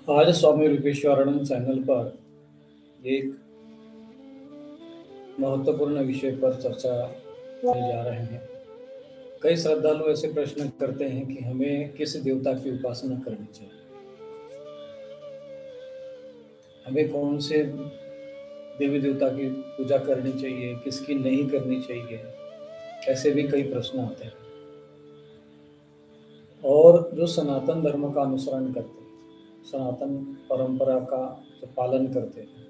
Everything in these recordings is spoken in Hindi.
आज स्वामी विवेकानंद चैनल पर एक महत्वपूर्ण विषय पर चर्चा करने जा रहे हैं। कई श्रद्धालु ऐसे प्रश्न करते हैं कि हमें किस देवता की उपासना करनी चाहिए, हमें कौन से देवी देवता की पूजा करनी चाहिए, किसकी नहीं करनी चाहिए। ऐसे भी कई प्रश्न आते हैं। और जो सनातन धर्म का अनुसरण करते हैं, सनातन परंपरा का जो पालन करते हैं,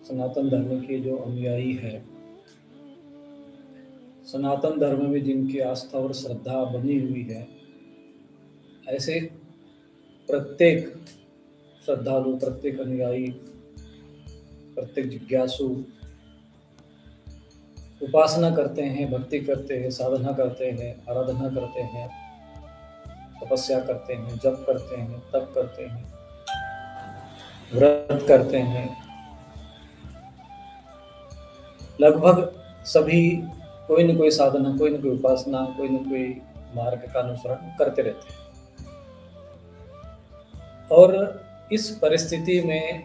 सनातन धर्म के जो अनुयायी है, सनातन धर्म में जिनकी आस्था और श्रद्धा बनी हुई है, ऐसे प्रत्येक श्रद्धालु, प्रत्येक अनुयायी, प्रत्येक जिज्ञासु उपासना करते हैं, भक्ति करते हैं, साधना करते हैं, आराधना करते हैं, तपस्या करते हैं, जप करते हैं, तप करते हैं, व्रत करते हैं। लगभग सभी कोई न कोई साधना, कोई न कोई उपासना, कोई न कोई मार्ग का अनुसरण करते रहते हैं। और इस परिस्थिति में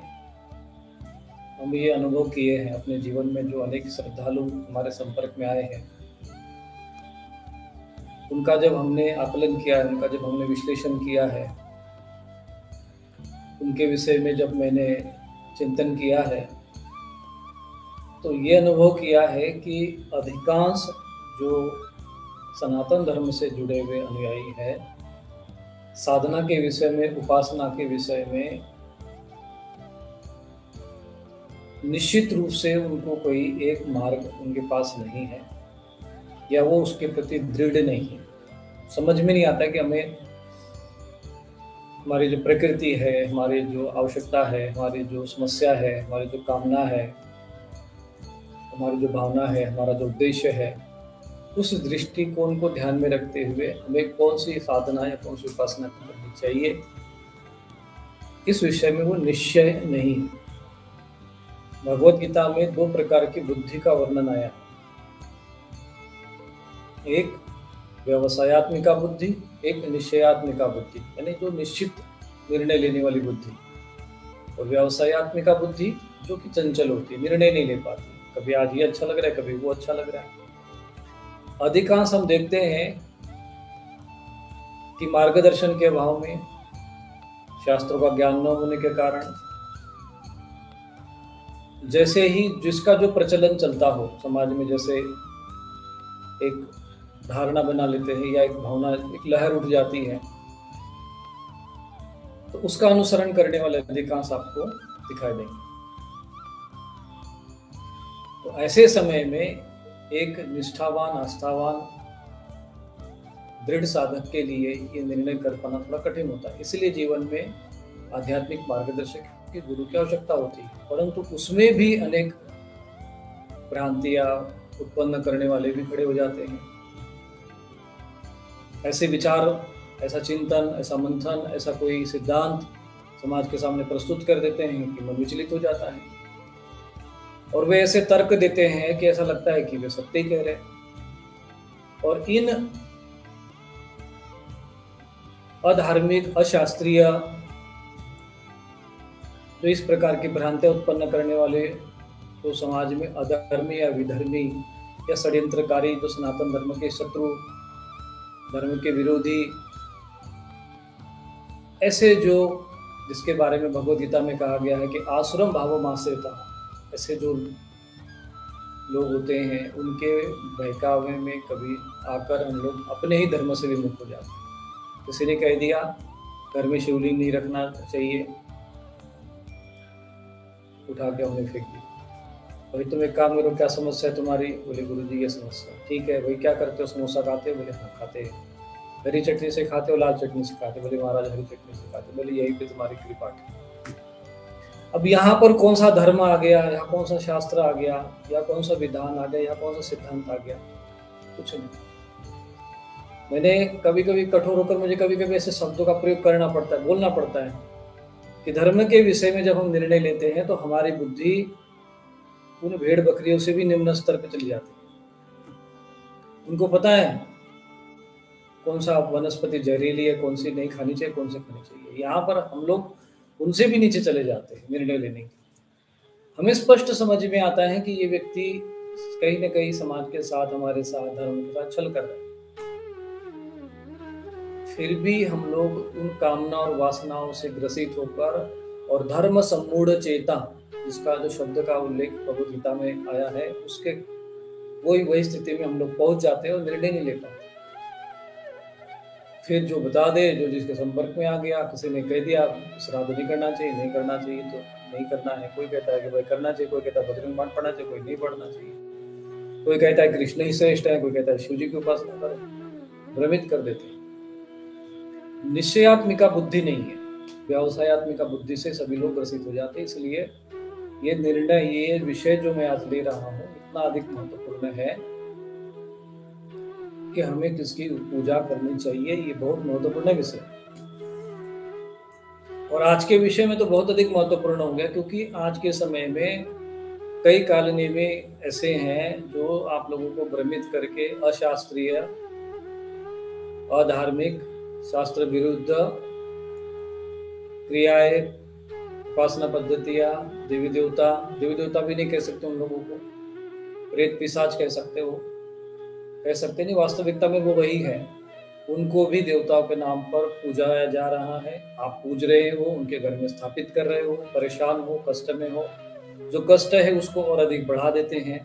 हम ये अनुभव किए हैं अपने जीवन में, जो अनेक श्रद्धालु हमारे संपर्क में आए हैं, उनका जब हमने आकलन किया है, उनका जब हमने विश्लेषण किया है, उनके विषय में जब मैंने चिंतन किया है, तो ये अनुभव किया है कि अधिकांश जो सनातन धर्म से जुड़े हुए अनुयायी हैं, साधना के विषय में, उपासना के विषय में निश्चित रूप से उनको कोई एक मार्ग उनके पास नहीं है, या वो उसके प्रति दृढ़ नहीं है। समझ में नहीं आता कि हमें हमारी जो प्रकृति है, हमारी जो आवश्यकता है, हमारी जो समस्या है, हमारी जो कामना है, हमारी जो भावना है, हमारा जो उद्देश्य है, उस दृष्टिकोण को ध्यान में रखते हुए हमें कौन सी साधना या कौन सी उपासना करनी चाहिए, इस विषय में वो निश्चय नहीं है। भगवत गीता में 2 प्रकार की बुद्धि का वर्णन आया। एक व्यवसायत्मिका बुद्धि, एक निश्चयात्मिका बुद्धि, यानी जो निश्चित निर्णय लेने वाली बुद्धि। और व्यवसायत्मिका बुद्धि जो कि चंचल होती है, निर्णय नहीं ले पाती, कभी आज ये अच्छा लग रहा है, कभी वो अच्छा लग रहा है। अधिकांश हम देखते हैं कि मार्गदर्शन के अभाव में, शास्त्रों का ज्ञान न होने के कारण, जैसे ही जिसका जो प्रचलन चलता हो समाज में, जैसे एक धारणा बना लेते हैं या एक भावना, एक लहर उठ जाती है, तो उसका अनुसरण करने वाले अधिकांश आपको दिखाई देंगे। तो ऐसे समय में एक निष्ठावान, आस्थावान, दृढ़ साधक के लिए ये निर्णय कर पाना थोड़ा कठिन होता है। इसलिए जीवन में आध्यात्मिक मार्गदर्शक के गुरु की आवश्यकता होती है, परंतु उसमें भी अनेक भ्रांतियां उत्पन्न करने वाले भी खड़े हो जाते हैं। ऐसे विचार, ऐसा चिंतन, ऐसा मंथन, ऐसा कोई सिद्धांत समाज के सामने प्रस्तुत कर देते हैं कि मन विचलित हो जाता है, और वे ऐसे तर्क देते हैं कि ऐसा लगता है कि वे सत्य ही कह रहे हैं। और इन अधार्मिक, अशास्त्रीय, जो इस प्रकार की भ्रांतियां उत्पन्न करने वाले, जो समाज में अधर्मी या विधर्मी या षड्यंत्रकारी, जो सनातन धर्म के शत्रु, धर्म के विरोधी, ऐसे जो, जिसके बारे में भगवद गीता में कहा गया है कि आसुरम भावम आश्रिता, ऐसे जो लोग होते हैं, उनके बहकावे में कभी आकर हम लोग अपने ही धर्म से विमुख हो जाते हैं। किसी ने कह दिया घर में शिवलिंग नहीं रखना चाहिए, उठा के उन्हें फेंक दिया। भाई तुम एक काम करो, क्या समस्या है तुम्हारी? बोले गुरुजी ये समस्या। ठीक है भाई, क्या करते हो? समोसा खाते हो? बोले हाँ खाते हैं। हरी चटनी से खाते हो, लाल चटनी से खाते? बोले महाराज हरी चटनी से खाते। बोले यही पे तुम्हारी कृपा है। अब यहाँ पर कौन सा धर्म आ गया, यहाँ कौन सा शास्त्र आ गया, या कौन सा विधान आ गया, या कौन सा सिद्धांत आ गया? कुछ नहीं। मैंने कभी कभी कठोर होकर, मुझे कभी कभी ऐसे शब्दों का प्रयोग करना पड़ता है, बोलना पड़ता है कि धर्म के विषय में जब हम निर्णय लेते हैं तो हमारी बुद्धि उन भेड़ बकरियों से भी निम्न स्तर पर चली जाती है। उनको पता है कौन सा वनस्पति जहरीली है, कौन सी नहीं खानी चाहिए, कौन सी खानी चाहिए। यहाँ पर हम लोग उनसे भी नीचे चले जाते हैं निर्णय लेने के। हमें स्पष्ट समझ में आता है कि ये व्यक्ति कहीं न कहीं समाज के साथ, हमारे साथ, धर्म के साथ छल कर रहा है। फिर भी हम लोग उन कामना और वासनाओं से ग्रसित होकर और धर्म सम्मूढ़ चेता, जिसका जो शब्द का उल्लेख भगवद गीता में आया है, उसके वही स्थिति में हम लोग पहुंच जाते हैं और निर्णय नहीं ले पाते। फिर जो बता दे, जो जिसके संपर्क में आ गया, किसी ने कह दिया श्राद्ध नहीं करना चाहिए, नहीं करना चाहिए तो नहीं करना है। कोई कहता है कि भाई करना चाहिए, कोई कहता है बजरंग बाण पढ़ना चाहिए, कोई नहीं पढ़ना चाहिए। कोई कहता है कृष्ण ही श्रेष्ठ है, कोई कहता है शिव जी की उपासना करो। भ्रमित कर देते हैं। निश्चयात्मिका बुद्धि नहीं है, व्यवसायत्मिका बुद्धि से सभी लोग ग्रसित हो जाते हैं। इसलिए ये निर्णय, ये विषय जो मैं आज ले रहा हूँ, इतना अधिक महत्वपूर्ण है कि हमें किसकी पूजा करनी चाहिए। ये बहुत महत्वपूर्ण विषय है और आज के विषय में तो बहुत अधिक महत्वपूर्ण हो गया, क्योंकि आज के समय में कई कॉलोनी में ऐसे हैं जो आप लोगों को भ्रमित करके अशास्त्रीय, अधार्मिक, शास्त्र विरुद्ध क्रियाएं, उपासना पद्धतियां, देवी देवता भी नहीं कह सकते उन लोगों को, प्रेत पिशाच कह सकते हो, कह सकते नहीं, वास्तविकता में वो वही है। उनको भी देवताओं के नाम पर पूजाया जा रहा है। आप पूज रहे हो, उनके घर में स्थापित कर रहे हो, परेशान हो, कष्ट में हो, जो कष्ट है उसको और अधिक बढ़ा देते हैं,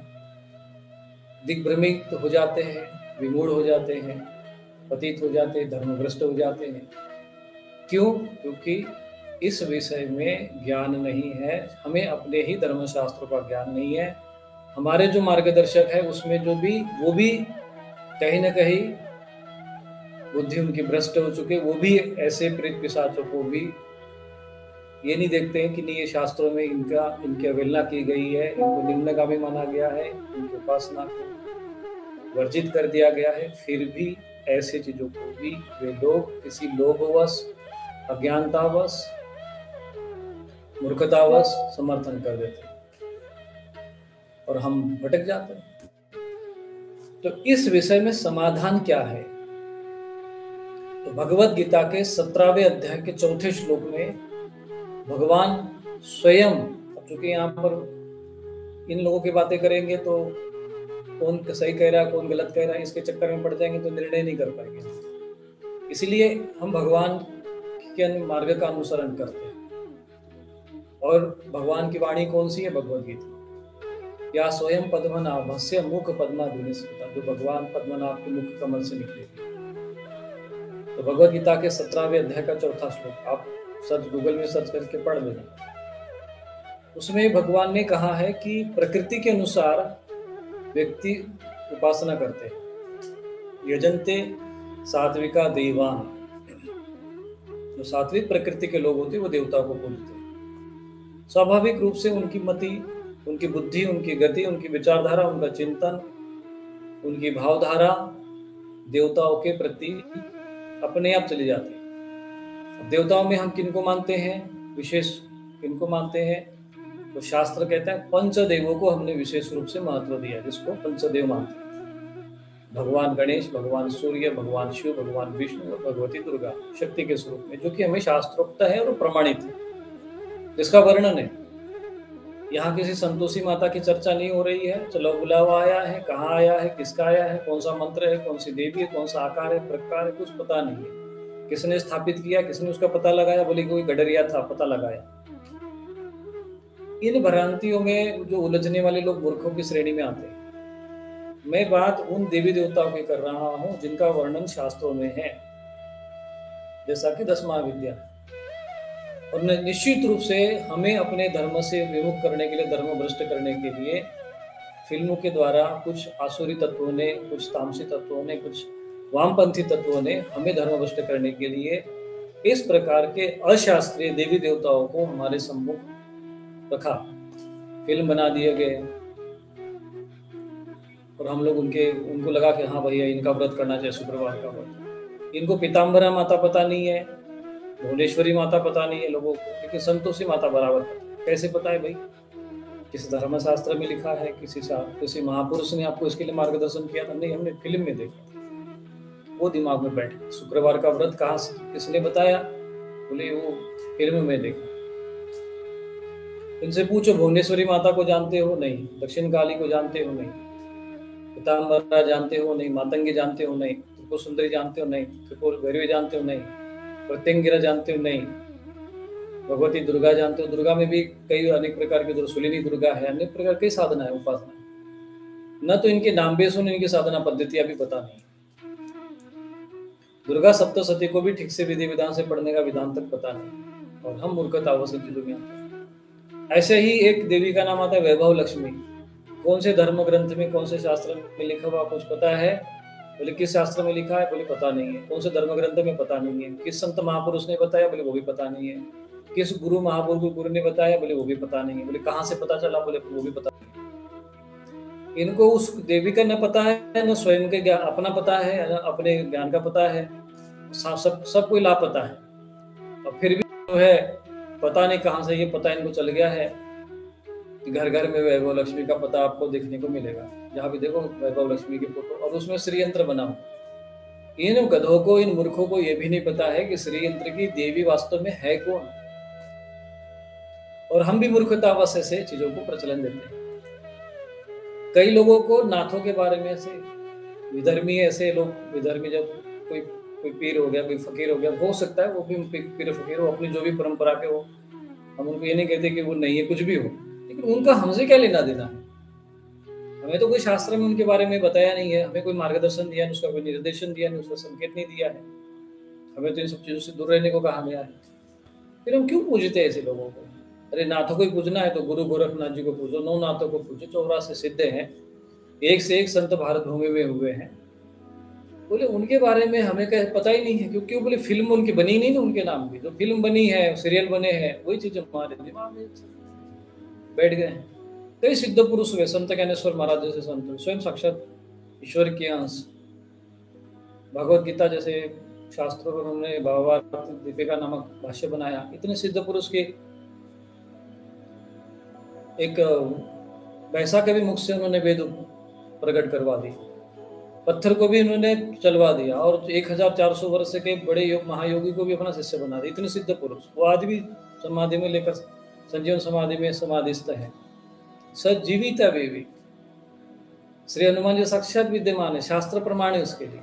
दिग्भ्रमित हो जाते हैं, विमूढ़ हो जाते हैं, पतित हो जाते हैं, धर्मभ्रष्ट हो जाते हैं। क्यों? क्योंकि इस विषय में ज्ञान नहीं है, हमें अपने ही धर्मशास्त्रों का ज्ञान नहीं है। हमारे जो मार्गदर्शक है उसमें जो भी, वो भी कहीं न कहीं बुद्धि उनकी भ्रष्ट हो चुके। वो भी ऐसे प्रेत पिशाचों को भी ये नहीं देखते हैं कि नहीं, ये शास्त्रों में इनकी अवहेलना की गई है, इनको निम्नगामी माना गया है, इनकी उपासना को वर्जित कर दिया गया है। फिर भी ऐसी चीजों को भी वे लोग किसी लोभवश, अज्ञानतावश, मूर्खतावश समर्थन कर देते हैं और हम भटक जाते हैं। तो इस विषय में समाधान क्या है? तो भगवद गीता के 17वें अध्याय के 4थे श्लोक में भगवान स्वयं, अब चूंकि यहाँ पर इन लोगों की बातें करेंगे तो कौन सही कह रहा है, कौन गलत कह रहा है, इसके चक्कर में पड़ जाएंगे तो निर्णय नहीं कर पाएंगे। इसलिए हम भगवान के मार्ग का अनुसरण करते हैं। और भगवान की वाणी कौन सी है? भगवद गीता। या स्वयं पद्मनाभस्य मुख पद्माधुनि स्मृता, जो भगवान पद्मनाभ के मुख कमल से निकलेगी। तो भगवद गीता के 17वें अध्याय का 4था श्लोक आप गूगल में सर्च करके पढ़ लेना। उसमें भगवान ने कहा है कि प्रकृति के अनुसार व्यक्ति उपासना करते हैं। यजन्ते सात्विका देवान, जो सात्विक प्रकृति के लोग होते हैं वो देवताओं को पूजते हैं। स्वाभाविक रूप से उनकी मति, उनकी बुद्धि, उनकी गति, उनकी विचारधारा, उनका चिंतन, उनकी भावधारा देवताओं के प्रति अपने आप चली जाती है। देवताओं में हम किनको मानते हैं? विशेष किनको मानते हैं? तो शास्त्र कहता है पंचदेवों को हमने विशेष रूप से महत्व दिया, जिसको पंचदेव मानते हैं। भगवान गणेश, भगवान सूर्य, भगवान शिव, भगवान विष्णु और भगवती दुर्गा शक्ति के स्वरूप में, जो कि हमें शास्त्रोक्त है और प्रमाणित है, जिसका वर्णन है। यहाँ किसी संतोषी माता की चर्चा नहीं हो रही है। चलो बुलावा आया है, कहाँ आया है, किसका आया है, कौन सा मंत्र है, कौन सी देवी है, कौन सा आकार है, प्रकार है, कुछ पता नहीं है। किसने स्थापित किया, किसने उसका पता लगाया, बोले कोई गडरिया था, पता लगाया। इन भ्रांतियों में जो उलझने वाले लोग मूर्खों की श्रेणी में आते हैं। मैं बात उन देवी देवताओं की कर रहा हूँ जिनका वर्णन शास्त्रों में है, जैसा कि 10 महाविद्या। और निश्चित रूप से हमें अपने धर्म से विमुख करने के लिए, धर्म भ्रष्ट करने के लिए फिल्मों के द्वारा कुछ आसुरी तत्वों ने, कुछ तामसी तत्वों ने, कुछ वामपंथी तत्वों ने हमें धर्म भ्रष्ट करने के लिए इस प्रकार के अशास्त्रीय देवी देवताओं को हमारे सम्मुख रखा, फिल्म बना दिए गए और हम लोग उनको लगा कि हाँ भैया इनका व्रत करना चाहिए, शुक्रवार का व्रत। इनको पीताम्बरा माता पता नहीं है, भुवनेश्वरी माता पता नहीं है लोगों को, लेकिन संतोषी माता बराबर पता है। कैसे पता है भाई? किसी धर्मशास्त्र में लिखा है, किसी महापुरुष ने आपको इसके लिए मार्गदर्शन किया था? नहीं, हमने फिल्म में देखा। वो दिमाग में बैठ गया। शुक्रवार का व्रत कहाँ से किसने बताया? बोले वो फिल्म में देखा। इनसे पूछो भुवनेश्वरी माता को जानते हो? नहीं। दक्षिण काली को जानते हो? नहीं। पीताम्बरा जानते हो? नहीं। मातंगी जानते हो? नहीं। त्रिपुर सुंदरी जानते हो? नहीं। त्रिपुर भैरवी जानते हो? नहीं। प्रत्यंगिरा जानते हो? नहीं। भगवती दुर्गा जानते हो? दुर्गा में भी कई अनेक प्रकार की दुर्शूलिनी दुर्गा है, अनेक प्रकार की साधना है, उपासना। न तो इनके नाम भी सुन, इनकी साधना पद्धतियां भी पता नहीं। दुर्गा सप्तशती को भी ठीक से विधि विधान से पढ़ने का विधान तक पता नहीं, और हम मूर्खतावश चीजों में आते हैं। ऐसे ही एक देवी का नाम आता है वैभव लक्ष्मी। कौन से धर्म ग्रंथ में, कौन से शास्त्र में लिखा हुआ कुछ पता है? बोले किस शास्त्र में लिखा है? बोले पता नहीं है। कौन से धर्म ग्रंथ में? पता नहीं है। किस संत महापुरुष ने बताया? बोले वो भी पता नहीं है। किस गुरु महापुरुष गुरु ने बताया? बोले वो भी पता नहीं है। बोले कहाँ से पता चला? बोले वो भी पता नहीं है। इनको उस देवी का न पता है, न स्वयं के ज्ञान अपना पता है, न अपने ज्ञान का पता है। सब कोई लापता है, और फिर भी जो है पता नहीं कहाँ से ये पता इनको चल गया है। घर घर में वैभव लक्ष्मी का पता आपको देखने को मिलेगा, जहाँ भी देखो वैभव लक्ष्मी की फोटो, और उसमें श्री यंत्र बना हो। इन गधों को, इन मूर्खों को यह भी नहीं पता है कि श्री यंत्र की देवी वास्तव में है कौन। और हम भी मूर्खतावश से चीजों को प्रचलन देते हैं। कई लोगों को नाथों के बारे में ऐसे विधर्मी, ऐसे लोग विधर्मी, जब कोई पीर हो गया, कोई फकीर हो गया, हो सकता है वो भी पीर फकीर हो, अपनी जो भी परंपरा के हो, हम उनको ये नहीं कहते कि वो नहीं है, कुछ भी हो, लेकिन उनका हमसे क्या लेना देना है? हमें तो कोई शास्त्र में उनके बारे में बताया नहीं है, हमें कोई मार्गदर्शन दिया नहीं, उसका कोई निर्देशन दिया नहीं, उसका संकेत नहीं दिया है। हमें तो इन सब चीजों से दूर रहने को कहा गया है। फिर हम क्यों पूजते हैं ऐसे लोगों को? अरे नाथों को ही पूजना है तो गुरु गोरखनाथ जी को पूजो, 9 नाथों को पूजो, 84 सिद्ध हैं, एक से एक संत भारत भूमि में हुए हैं। बोले उनके बारे में हमें पता ही नहीं है। क्योंकि बोले फिल्म उनकी बनी नहीं ना, उनके नाम की जो फिल्म बनी है, सीरियल बने हैं, वही चीजें हमारे दिमाग में बैठ गए हैं। कई सिद्ध पुरुष हुए, संत ज्ञानेश्वर महाराज जैसे संत, स्वयं साक्षात ईश्वर के अंश। भगवत गीता जैसे शास्त्रों पर उन्होंने भावार्थ दीपिका नामक भाष्य बनाया। इतने सिद्ध पुरुष के एक वैसा के भी मुख से उन्होंने वेद प्रकट करवा दी, पत्थर को भी उन्होंने चलवा दिया, और 1400 वर्ष के बड़े योग महायोगी को भी अपना शिष्य बना दिया। इतने सिद्ध पुरुष, वो आज भी समाधि में लेकर संजीवन समाधि में समाधिस्थ है, सजीवित अभी भी। श्री हनुमान जी साक्षात विद्यमान है, शास्त्र प्रमाण है उसके लिए।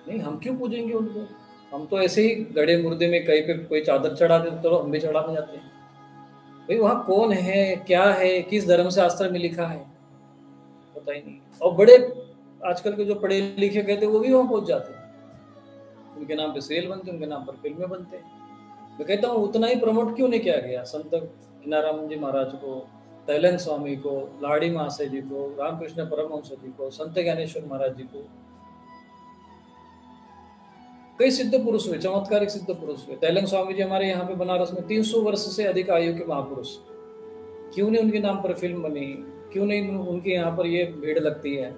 नहीं, हम क्यों पूजेंगे उनको? हम तो ऐसे ही गड़े मुर्दे में कहीं पे कोई चादर चढ़ा देते तो हम भी चढ़ाने जाते हैं। भाई वहां कौन है, क्या है, किस धर्म शास्त्र में लिखा है, पता ही नहीं। और बड़े आजकल के जो पढ़े लिखे कहते हैं वो भी वहां पहुंच जाते हैं, उनके नाम पे सीरियल बनते हैं, उनके नाम पर फिल्में बनते हैं। मैं कहता हूँ उतना ही प्रमोट क्यों नहीं किया गया संत किनाराम जी महाराज को, तैलन स्वामी को, लाड़ी महाशय जी को, रामकृष्ण परमहंस जी को, संत ज्ञानेश्वर महाराज जी को। कई सिद्ध पुरुष हुए, चमत्कारिक सिद्ध पुरुष हुए। तैलन स्वामी जी हमारे यहाँ पे बनारस में 300 वर्ष से अधिक आयु के महापुरुष। क्यों नहीं उनके नाम पर फिल्म बनी? क्यों नहीं उनके यहाँ पर ये भीड़ लगती है?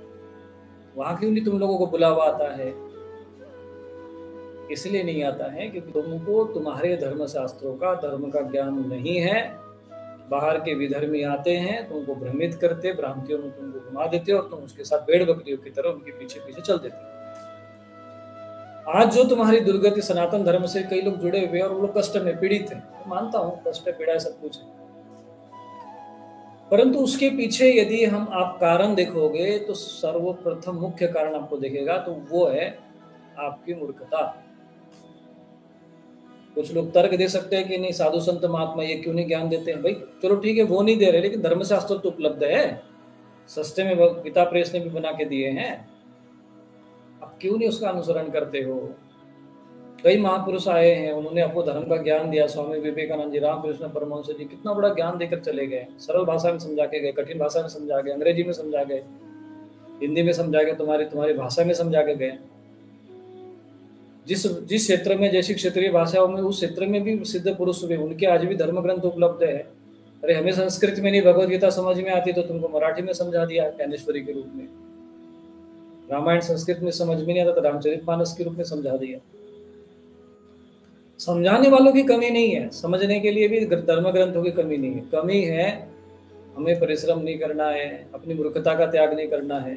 वहां क्यों नहीं तुम लोगों को बुलावा आता है? इसलिए नहीं आता है क्योंकि तुमको तुम्हारे धर्म शास्त्रों का, धर्म का ज्ञान नहीं है। बाहर के विधर्मी आते हैं, तुमको भ्रमित करते, भ्रांतियों में तुमको घुमा देते, और तुम उसके साथ भेड़ बकरियों की तरह उनके पीछे पीछे चल देते। आज जो तुम्हारी दुर्गति सनातन धर्म से कई लोग जुड़े हुए और वो लोग कष्ट में पीड़ित हैं, मानता हूँ कष्ट पीड़ा है, सब कुछ है, परंतु उसके पीछे यदि हम आप कारण देखोगे तो सर्वप्रथम मुख्य कारण आपको दिखेगा, तो वो है आपकी मूर्खता। कुछ लोग तर्क दे सकते हैं कि नहीं साधु संत महात्मा ये क्यों नहीं ज्ञान देते हैं। भाई चलो ठीक है, वो नहीं दे रहे, लेकिन धर्मशास्त्र तो उपलब्ध है, सस्ते में गीता प्रेस ने भी बना के दिए हैं। आप क्यों नहीं उसका अनुसरण करते हो? कई महापुरुष आए हैं, उन्होंने आपको धर्म का ज्ञान दिया। स्वामी विवेकानंद जी, रामकृष्ण परमहंस जी कितना बड़ा ज्ञान देकर चले गए। सरल भाषा में समझा के गए, कठिन भाषा में समझा गए, अंग्रेजी में समझा गए, हिंदी में समझा गए, तुम्हारी भाषा में समझा के गए। जिस क्षेत्र में जैसी क्षेत्रीय भाषाओं में, उस क्षेत्र में भी सिद्ध पुरुष हुए, उनके आज भी धर्म ग्रंथ उपलब्ध है। अरे हमें संस्कृत में नहीं भगवत गीता समझ में आती तो तुमको मराठी में समझा दिया ज्ञानेश्वरी के रूप में। रामायण संस्कृत में समझ में नहीं आता तो रामचरितमानस के रूप में समझा दिया। समझाने वालों की कमी नहीं है, समझने के लिए भी धर्म ग्रंथों की कमी नहीं है। कमी है हमें परिश्रम नहीं करना है, अपनी मूर्खता का त्याग नहीं करना है,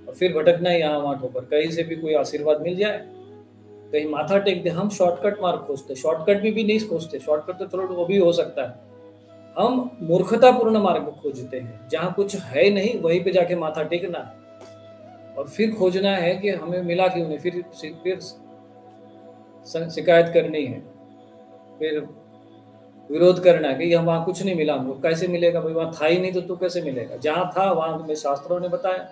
और और फिर भटकना है यहाँ वहाँ ठोकर, कहीं से भी कोई आशीर्वाद मिल जाए, कहीं माथा टेक दे। हम शॉर्टकट मार्ग खोजते, शॉर्टकट भी नहीं खोजते, शॉर्टकट तो चलो वो भी हो सकता है, हम मूर्खतापूर्ण मार्ग खोजते हैं, जहाँ कुछ है नहीं वहीं पे जाके माथा टेकना है और फिर खोजना है कि हमें मिला क्यों नहीं, फिर शिकायत करनी है, फिर विरोध करना है कि यहाँ वहाँ कुछ नहीं मिला हमको। कैसे मिलेगा भाई, वहाँ था ही नहीं तो तू कैसे मिलेगा, जहाँ था वहाँ तुम्हें शास्त्रों ने बताया।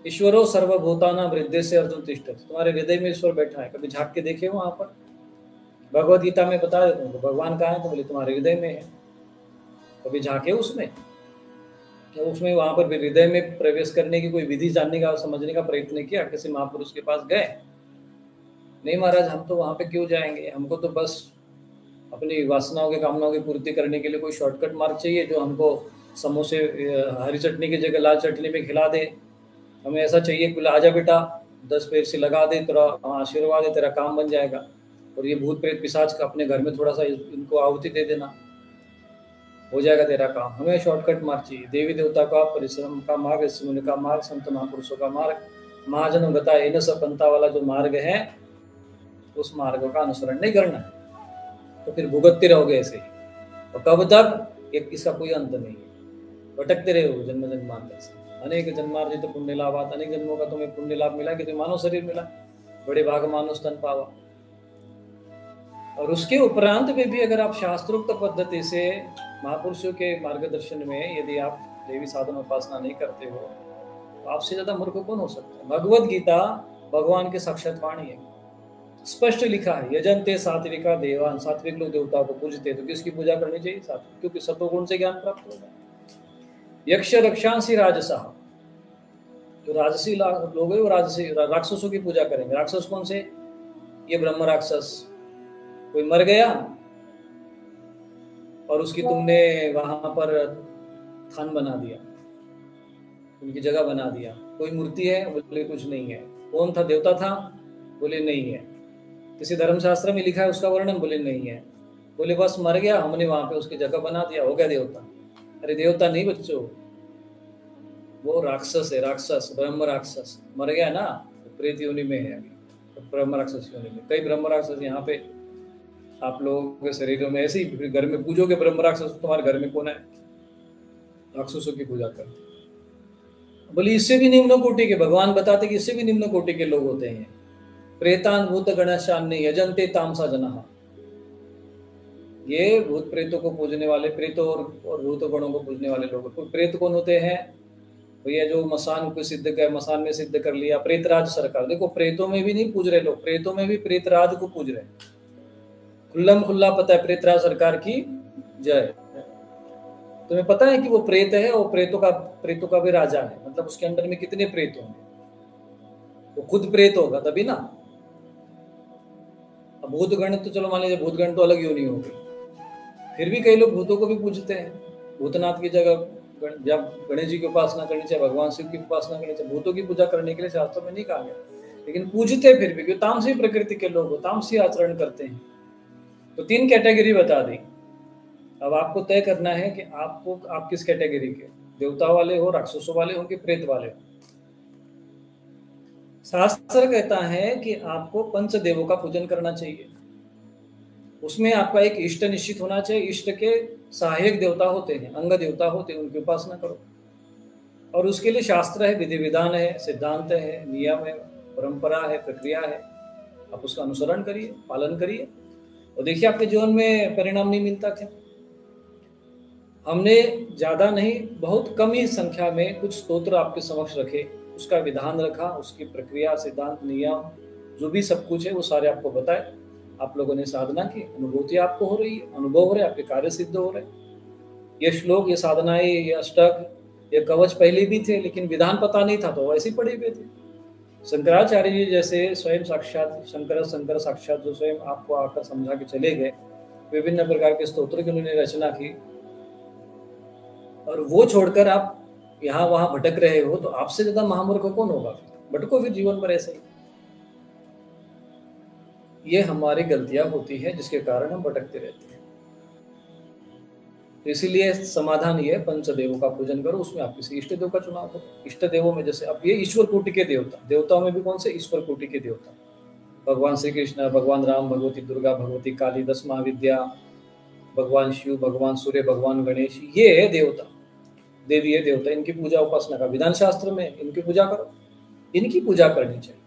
ईश्वरो सर्वभूतानां हृदय से अर्जुन तिष्ठति, तुम्हारे हृदय में ईश्वर बैठा है, कभी झाँक के देखे वहाँ पर। भगवद गीता में बता देता हूँ, तो भगवान कहाँ है, तो बोले तुम्हारे हृदय में है, कभी झाँके उसमें, क्या उसमें वहाँ पर हृदय में प्रवेश करने की कोई विधि जानने का, समझने का प्रयत्न किया, किसी महापुरुष के पास गए? नहीं महाराज, हम तो वहाँ पे क्यों जाएंगे, हमको तो बस अपनी वासनाओं के, कामनाओं की पूर्ति करने के लिए कोई शॉर्टकट मार्ग चाहिए जो हमको समोसे हरी चटनी की जगह लाल चटनी में खिला दे, हमें ऐसा चाहिए कि आजा बेटा 10 पैर से लगा दे, तेरा आशीर्वाद है, तेरा काम बन जाएगा, और ये भूत प्रेत पिशाच का अपने घर में थोड़ा सा इनको आहुति दे देना, हो जाएगा तेरा काम। हमें शॉर्टकट मार्ग चाहिए, देवी देवता का परिश्रम का मार्ग, ऋषि मुनि का मार्ग, संत महापुरुषों का मार्ग, महाजनों गता इन सब पंथा वाला जो मार्ग है, उस मार्ग का अनुसरण नहीं करना है, तो फिर भुगतते रहोगे ऐसे ही, और कब तक, इसका कोई अंत नहीं है, भटकते रहोगे जन्म जन्मांतर से। अनेक जन्मार्जित पुण्य लाभात, अनेक जन्मों का तुम्हें पुण्य लाभ मिला कि तुम्हें मानव शरीर मिला, बड़े भाग मानव स्तन पावा। और उसके उपरांत में भी अगर आप शास्त्रोक्त पद्धति से महापुरुषों के मार्गदर्शन में यदि आप देवी साधन उपासना नहीं करते हो, तो आपसे ज्यादा मूर्ख कौन हो सकता है। भगवद गीता भगवान के साक्षात वाणी है, स्पष्ट लिखा है, यजंते सात्विका देवान, सात्विक लोग देवताओं को पूजते, तो किसकी पूजा करनी चाहिए? सात्विक, क्योंकि सत्वगुण से ज्ञान प्राप्त होगा। यक्ष रक्षांसी राजसा, जो राजसी लोग है वो राजसी राक्षसों की पूजा करेंगे। राक्षस कौन से? ये ब्रह्म राक्षस। कोई मर गया और उसकी तुमने वहां पर थान बना दिया, उनकी जगह बना दिया। कोई मूर्ति है? बोले कुछ नहीं है। कौन था? देवता था? बोले नहीं है। किसी धर्मशास्त्र में लिखा है उसका वर्णन? बोले नहीं है। बोले बस मर गया, हमने वहां पे उसकी जगह बना दिया, हो गया देवता। अरे देवता नहीं बच्चों, वो राक्षस है, राक्षस, ब्रह्म राक्षस। मर गया ना, तो प्रेत योनि में है अभी, तो ब्रह्म राक्षस योनि में। कई ब्रह्म राक्षस यहाँ पे आप लोगों के शरीरों में ऐसे ही घर में पूजोगे ब्रह्म राक्षस, तुम्हारे घर में कौन है राक्षसों की पूजा करते? बोले इससे भी निम्न कोटि के, भगवान बताते कि इससे भी निम्न कोटि के लोग होते हैं। प्रेतान भूत गणशान्य यजन्ते तामसा जनः, ये भूत प्रेतों को पूजने वाले, प्रेतों और भूत गणों को पूजने वाले लोग। तो प्रेत कौन होते हैं भैया? जो मसान को सिद्ध कर, मसान में सिद्ध कर लिया, प्रेतराज सरकार। देखो प्रेतों में भी नहीं पूज रहे लोग, प्रेतों में भी प्रेतराज को पूज रहे, खुल्लम खुल्ला पता है, प्रेतराज सरकार की जय। तुम्हें पता है कि वो प्रेत है और प्रेतों का भी राजा है, मतलब उसके अंदर में कितने प्रेत होंगे, वो खुद प्रेत होगा तभी ना। अब भूतगण तो चलो मान लीजिए, भूतगण तो अलग योनि होगी, फिर भी कई लोग भूतों को भी पूजते हैं। भूतनाथ की जगह जब गणेश जी की उपासना करनी चाहिए, भगवान शिव की उपासना करनी चाहिए, भूतों की पूजा करने के लिए शास्त्रों में नहीं कहा गया, लेकिन पूजते फिर भी, क्योंकि तामसी प्रकृति के लोग तामसी आचरण करते हैं। तो 3 कैटेगरी बता दी। अब आपको तय करना है कि आप किस कैटेगरी के, देवता वाले हो, राक्षसों वाले हो कि प्रेत वाले हो। शास्त्र कहता है कि आपको पंचदेवों का पूजन करना चाहिए, उसमें आपका एक इष्ट निश्चित होना चाहिए। इष्ट के सहायक देवता होते हैं, अंग देवता होते हैं, उनकी उपासना करो। और उसके लिए शास्त्र है, विधि विधान है, सिद्धांत है, नियम है, परंपरा है, प्रक्रिया है, आप उसका अनुसरण करिए, पालन करिए, और देखिए आपके जीवन में परिणाम नहीं मिलता क्या। हमने ज्यादा नहीं, बहुत कम ही संख्या में कुछ स्तोत्र आपके समक्ष रखे, उसका विधान रखा, उसकी प्रक्रिया, सिद्धांत, नियम, जो भी सब कुछ है वो सारे आपको बताए। आप लोगों ने साधना की, अनुभूति आपको हो रही है, अनुभव हो रहे, आपके कार्य सिद्ध हो रहे। ये श्लोक, ये साधनाएं, ये अष्टक, ये कवच पहले भी थे, लेकिन विधान पता नहीं था तो वैसे ही पड़े हुए थे। शंकराचार्य जी जैसे स्वयं साक्षात शंकर साक्षात, जो स्वयं आपको आकर समझा के चले गए, विभिन्न प्रकार के स्तोत्र की उन्होंने रचना की, और वो छोड़कर आप यहाँ वहां भटक रहे हो, तो आपसे ज्यादा महामूर्ख कौन होगा? भटको फिर जीवन पर ऐसे ही। ये हमारी गलतियां होती है जिसके कारण हम भटकते रहते हैं। तो इसीलिए समाधान ये है, पंचदेवों का पूजन करो, उसमें आप किसी इष्ट देव का चुनाव करो। इष्ट देवों में जैसे अब ये ईश्वर कोटि के देवता, देवताओं में भी कौन से? ईश्वर कोटि के देवता, भगवान श्री कृष्ण, भगवान राम, भगवती दुर्गा, भगवती काली, 10 महाविद्या, भगवान शिव, भगवान सूर्य, भगवान गणेश, ये है देवता, देवी है देवता। इनकी पूजा उपासना का विधान शास्त्र में, इनकी पूजा करो, इनकी पूजा करनी चाहिए।